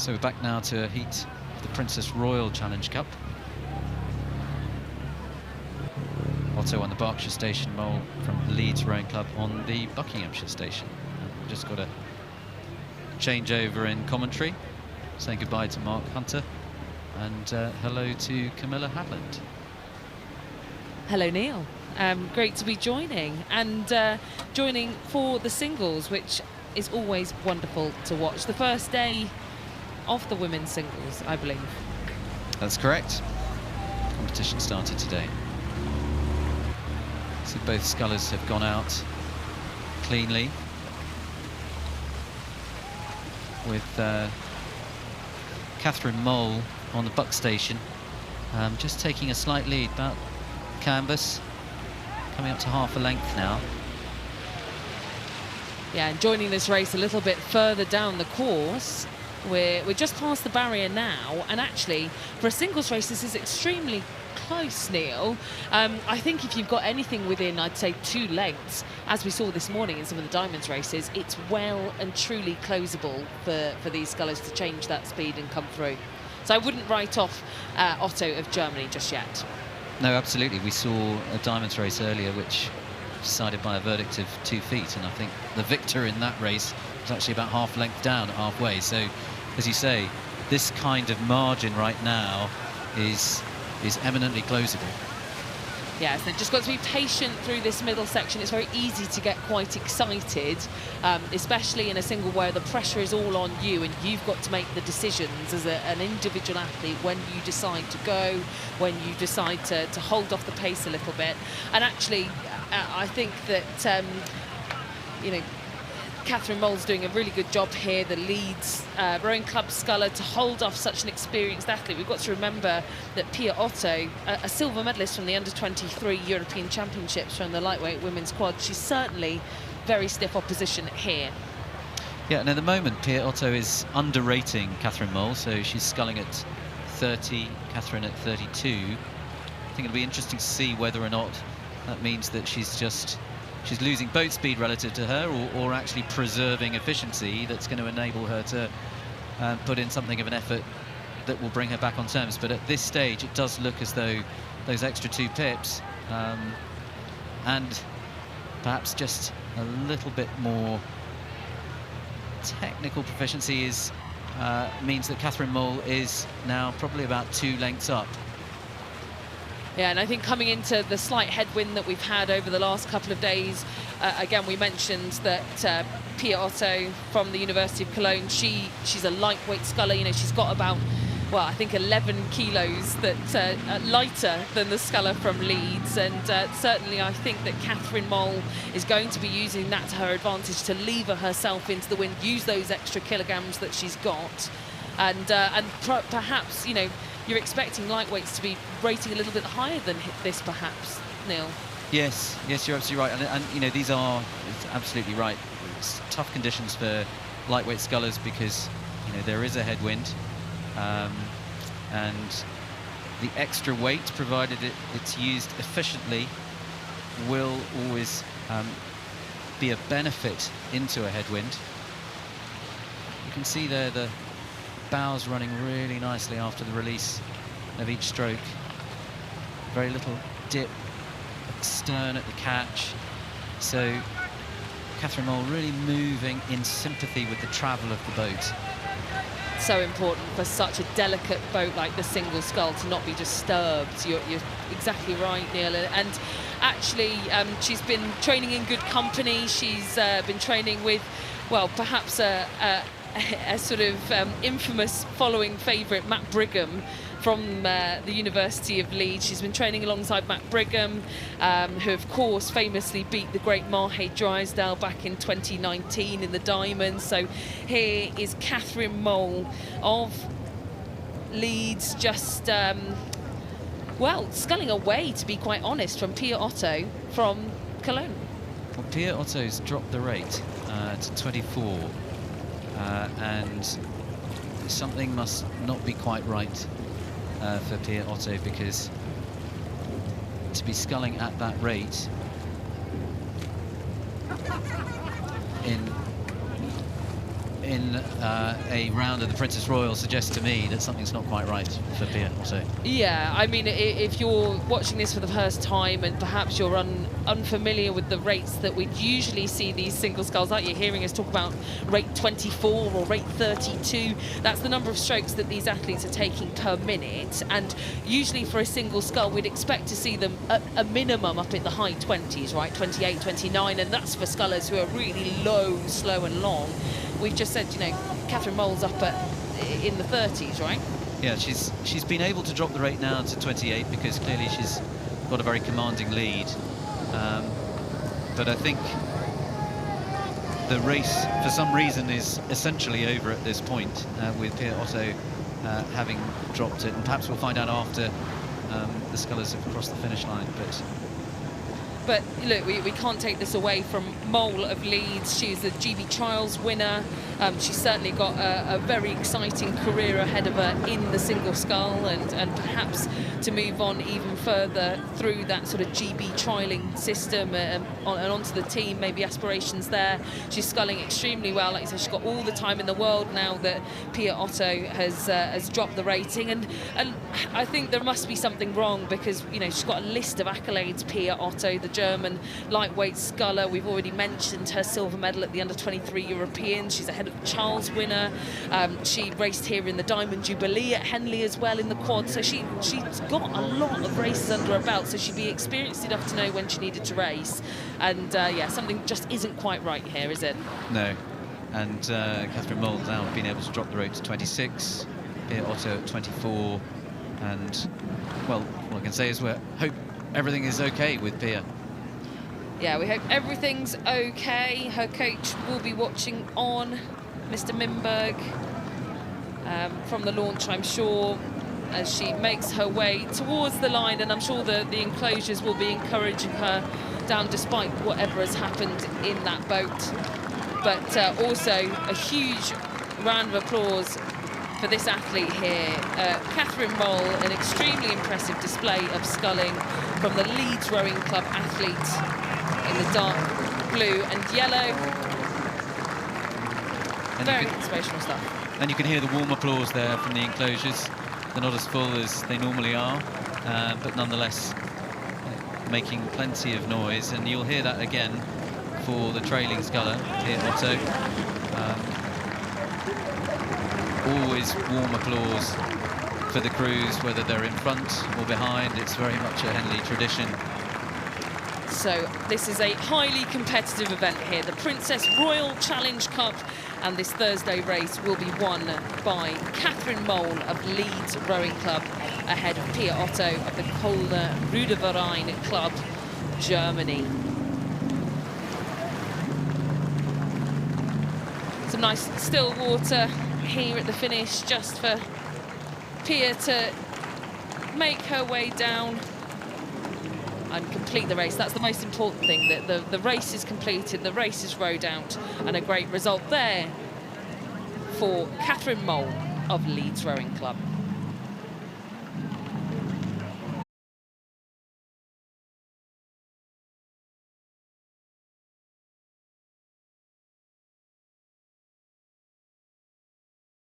So we're back now to a heat of the Princess Royal Challenge Cup. Otto on the Berkshire Station, Mole from Leeds Rowing Club on the Buckinghamshire Station. We've just got a changeover in commentary, saying goodbye to Mark Hunter and hello to Camilla Hadland. Hello, Neil. Great to be joining, and joining for the singles, which is always wonderful to watch. The first day of the women's singles, I believe. That's correct. Competition started today. So both scullers have gone out cleanly, with Catherine Mole on the Buck Station, just taking a slight lead, about canvas, coming up to half a length now. Yeah, and joining this race a little bit further down the course. We're just past the barrier now, and actually, for a singles race, this is extremely close, Neil. I think if you've got anything within, I'd say, 2 lengths, as we saw this morning in some of the Diamonds races, it's well and truly closable for these scullers to change that speed and come through. So I wouldn't write off Otto of Germany just yet. No, absolutely. We saw a Diamonds race earlier, which decided by a verdict of 2 feet, and I think the victor in that race was actually about half length down at halfway. So, as you say, this kind of margin right now is eminently closable. Yeah, so just got to be patient through this middle section. It's very easy to get quite excited, especially in a single where the pressure is all on you and you've got to make the decisions as an individual athlete when you decide to go, when you decide to hold off the pace a little bit. And actually, I think that, you know, Catherine Mole's doing a really good job here, the Leeds Rowing Club sculler, to hold off such an experienced athlete. We've got to remember that Pia Otto, a silver medalist from the Under-23 European Championships from the lightweight women's quad, she's certainly very stiff opposition here. Yeah, and at the moment, Pia Otto is underrating Catherine Mole, so she's sculling at 30, Catherine at 32. I think it'll be interesting to see whether or not that means that she's losing boat speed relative to her, or actually preserving efficiency that's going to enable her to put in something of an effort that will bring her back on terms. But at this stage, it does look as though those extra 2 pips and perhaps just a little bit more technical proficiency means that Catherine Mole is now probably about 2 lengths up. Yeah, and I think coming into the slight headwind that we've had over the last couple of days, again, we mentioned that Pia Otto from the University of Cologne, she's a lightweight sculler. You know, she's got about, well, I think 11 kilos that lighter than the sculler from Leeds, and certainly I think that Catherine Mole is going to be using that to her advantage to lever herself into the wind, use those extra kilograms that she's got, and perhaps, you know, you're expecting lightweights to be rating a little bit higher than this, perhaps, Neil. Yes, you're absolutely right. And you know, these are, it's absolutely right, it's tough conditions for lightweight scullers because, you know, there is a headwind. And the extra weight, provided it's used efficiently, will always be a benefit into a headwind. You can see there the bows running really nicely after the release of each stroke. Very little dip stern at the catch. So Catherine Mole really moving in sympathy with the travel of the boat. So important for such a delicate boat like the single scull to not be disturbed. You're exactly right, Neil. And actually, she's been training in good company. She's been training with, well, perhaps a sort of infamous following favourite, Matt Brigham, from the University of Leeds. She's been training alongside Matt Brigham, who of course famously beat the great Mahe Drysdale back in 2019 in the Diamonds. So here is Catherine Mole of Leeds, just well, sculling away, to be quite honest, from Pia Otto from Cologne. Well, Pia Otto's dropped the rate to 24. And something must not be quite right for Pia Otto, because to be sculling at that rate in in a round of the Princess Royal suggests to me that something's not quite right for Pia Otto. Yeah, I mean, if you're watching this for the first time and perhaps you're unfamiliar with the rates that we'd usually see these single sculls, like you're hearing us talk about rate 24 or rate 32, that's the number of strokes that these athletes are taking per minute. And usually for a single scull, we'd expect to see them at a minimum up in the high 20s, right? 28, 29, and that's for scullers who are really low, slow and long. We've just said, you know, Catherine Mole's up in the 30s, right? Yeah, she's been able to drop the rate now to 28 because clearly she's got a very commanding lead. But I think the race, for some reason, is essentially over at this point with Pia Otto having dropped it. And perhaps we'll find out after the scullers have crossed the finish line. But look, we can't take this away from Mole of Leeds. She's the GB Trials winner. She's certainly got a very exciting career ahead of her in the single scull, and perhaps to move on even further through that sort of GB trialling system and onto the team, maybe aspirations there. She's sculling extremely well. Like you said, she's got all the time in the world now that Pia Otto has dropped the rating. And I think there must be something wrong because, you know, she's got a list of accolades, Pia Otto, the German lightweight sculler. We've already mentioned her silver medal at the under-23 Europeans. She's ahead of the Charles winner. She raced here in the Diamond Jubilee at Henley as well in the quad. So she's got a lot of races under her belt. So she'd be experienced enough to know when she needed to race. And yeah, something just isn't quite right here, is it? No. And Catherine Mole now been able to drop the rate to 26. Pia Otto at 24. And, well, all I can say is we hope everything is okay with Pia. Yeah, we hope everything's okay. Her coach will be watching on, Mr. Minberg, from the launch, I'm sure, as she makes her way towards the line. And I'm sure the enclosures will be encouraging her down despite whatever has happened in that boat. But also a huge round of applause for this athlete here, Catherine Mole, an extremely impressive display of sculling from the Leeds Rowing Club athlete in the dark blue and yellow. And very inspirational stuff. And you can hear the warm applause there from the enclosures. They're not as full as they normally are, but nonetheless making plenty of noise. And you'll hear that again for the trailing sculler, Pia Otto. Always warm applause for the crews, whether they're in front or behind. It's very much a Henley tradition. So this is a highly competitive event here, the Princess Royal Challenge Cup, and this Thursday race will be won by Catherine Mole of Leeds Rowing Club, ahead of Pia Otto of the Kölner Ruderverein Club, Germany. Some nice still water here at the finish, just for Pia to make her way down and complete the race. That's the most important thing, that the race is completed, the race is rowed out, and a great result there for Catherine Mole of Leeds Rowing Club.